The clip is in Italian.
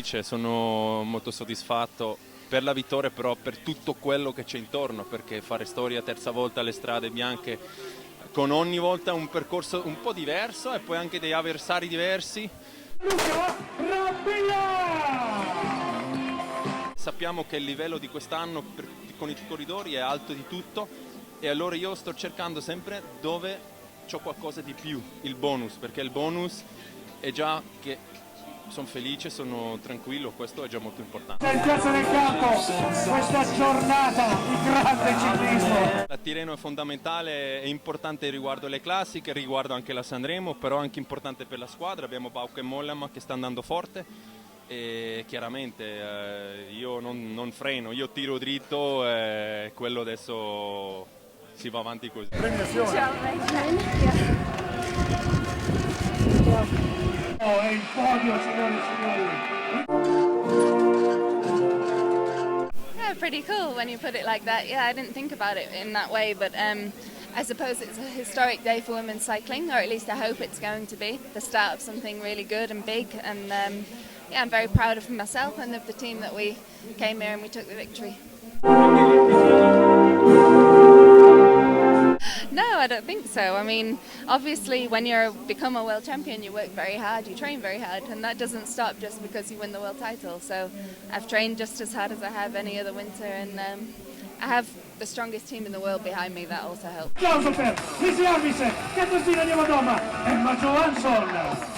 felice, sono molto soddisfatto per la vittoria, però per tutto quello che c'è intorno, perché fare storia terza volta alle Strade Bianche, con ogni volta un percorso un po' diverso e poi anche dei avversari diversi. Sappiamo che il livello di quest'anno con i corridori è alto di tutto, e allora io sto cercando sempre dove c'ho qualcosa di più, il bonus, perché il bonus è già che sono felice, sono tranquillo, questo è già molto importante. In Piazza del Campo, questa giornata di grande ciclismo. La Tirreno è fondamentale, è importante riguardo le classiche, riguardo anche la Sanremo, però anche importante per la squadra. Abbiamo Bauke e Mollema che sta andando forte e chiaramente io non freno, io tiro dritto e quello adesso si va avanti così. Oh, è il podio, signori e signori. Yeah, pretty cool when you put it like that. Yeah, I didn't think about it in that way, but I suppose it's a historic day for women's cycling, or at least I hope it's going to be the start of something really good and big. And yeah, I'm very proud of myself and of the team that we came here and we took the victory. No, I don't think so. I mean, obviously when you become a world champion you work very hard, you train very hard, and that doesn't stop just because you win the world title. So I've trained just as hard as I have any other winter, and I have the strongest team in the world behind me, that also helps. Applauso per Lizzie Armitstead, che andiamo a Doma e Maggio Johansson.